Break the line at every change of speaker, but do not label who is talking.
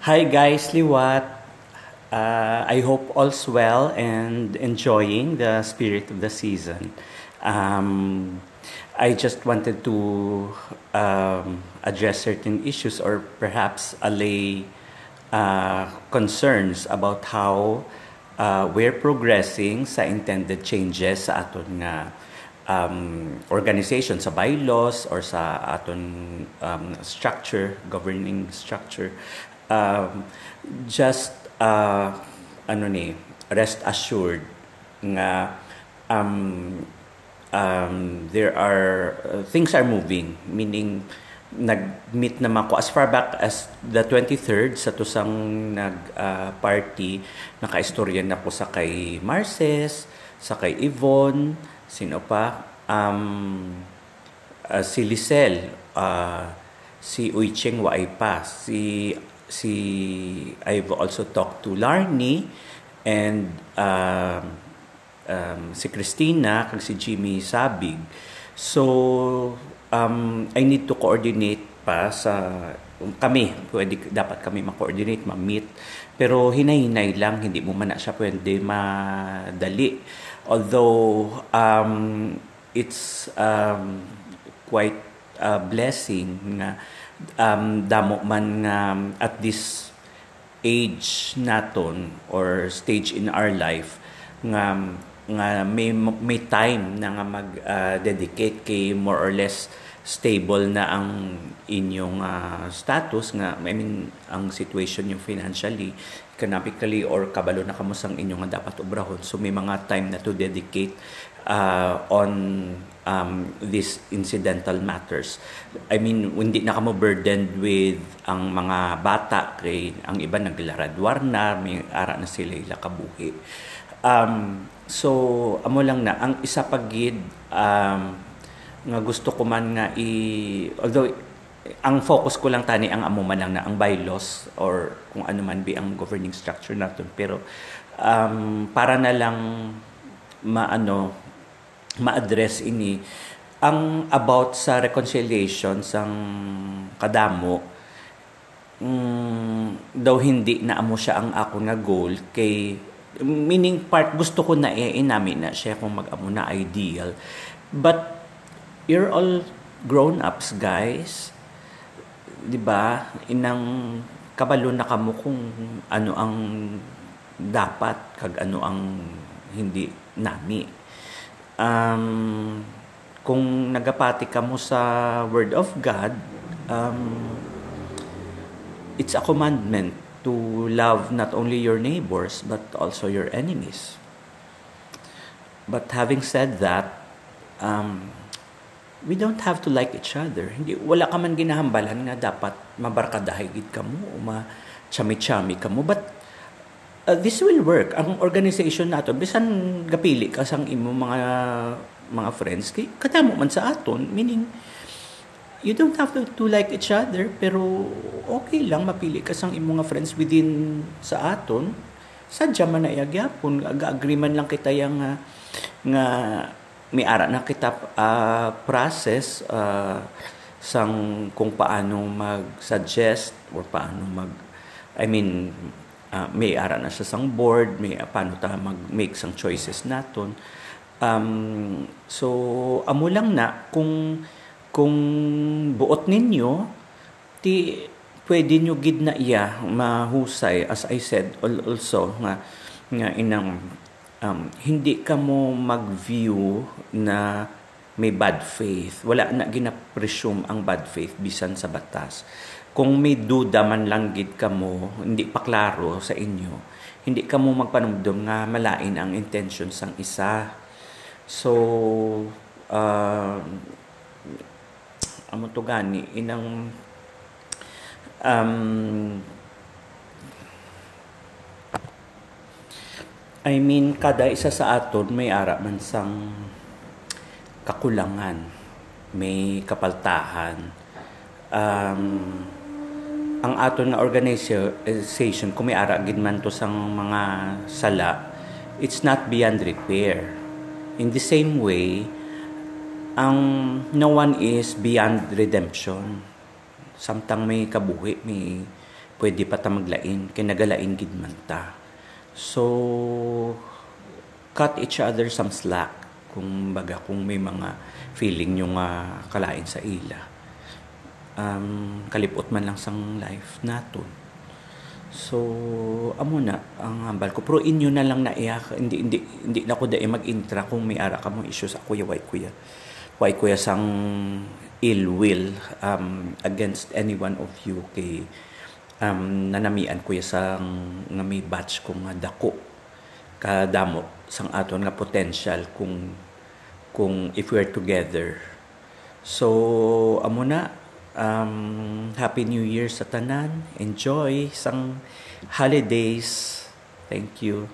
Hi guys, Liwat. I hope all's well and enjoying the spirit of the season. Um, I just wanted to address certain issues or perhaps allay concerns about how we're progressing sa intended changes sa aton nga organization, sa bylaws or sa aton structure, governing structure. um, just ano ni rest assured nga there are things are moving, meaning nag-meet naman ko as far back as the 23rd sa tusang party. Nakaistorya na po sa kay Marces, sa kay Yvonne, sino pa, si Lisel, si Uicheng Waay pa, I've also talked to Larnie and si Christina kag si Jimmy Sabig. So I need to coordinate pa sa dapat kami ma-coordinate, ma-meet, pero hinay-hinay lang, hindi mo man na siya pwede madali. Although it's quite a blessing nga damo man at this age naton or stage in our life nga may time na nga mag-dedicate kay more or less stable na ang inyong status nga, I mean ang situation yung financially, economically, or kabalo na kamo sang inyong nga dapat obrahon. So may mga time na to dedicate on these incidental matters. I mean, hindi na kamo burdened with ang mga bata, kay ang iba naglaradwar na, may ara na sila kabuhi. So amo lang na ang isa pagid nga gusto ko man nga although ang focus ko lang tani ang amo man lang na ang bylaws or kung ano man bi ang governing structure natin, pero para na lang ma-address ini ang about sa reconciliation sang kadamo. Daw hindi na amo siya ang ako nga goal, kay meaning part gusto ko na inamin na siya kung mag-amo na ideal, but you're all grown-ups, guys, di ba? Inang kabalo na kamo kung ano ang dapat kag ano ang hindi nami. Kung nagapati kamo sa Word of God, it's a commandment to love not only your neighbors but also your enemies. But having said that, we don't have to like each other. Wala ka man ginahambalan nga dapat mabarkadahay gid kamo o ma-chami-chami kamo, but this will work. Ang organization nato, bisan gapili ka sang imo mga friends, kay kadamo man sa aton, meaning you don't have to like each other, pero okay lang mapili ka sang imo mga friends within sa aton. Sadya man na iagyapon, aga-agree man lang kita yang nga may ara na kita process sang kung paano mag-suggest or paano may ara na sa sang board, may paano ta mag-make sang choices naton. So amo lang na kung buot ninyo ti pwede nyo gid na iya mahusay, as I said also nga inang hindi ka mo mag-view na may bad faith. Wala na gina-presume ang bad faith bisan sa batas. Kung may duda man lang gid ka mo, hindi pa klaro sa inyo, hindi ka mo magpanumdum nga malain ang intention sang isa. So amo to gani inang I mean, kada isa sa aton may ara man sang kakulangan, may kapaltahan. Ang aton nga organization, kung may ara gid man to sang mga sala, it's not beyond repair. In the same way, no one is beyond redemption. Samtang may kabuhi, may pwede pa ta maglain kay nagalain gid man ta. So cut each other some slack kung baga kung may mga feeling nyo nga kalain sa ila. Kalipot man lang sang life naton. So amo na ang hambal ko, pero inyo na lang na iya, hindi na ko dai mag-intra kung may ara ka mong issue sa kuya why kuya sang ill will against any one of you kay nanamian kuya sang nga may batch kung nga dako kadamo sang aton nga potential kung if we're together. So amo na, Happy New Year sa tanan. Enjoy sang holidays. Thank you.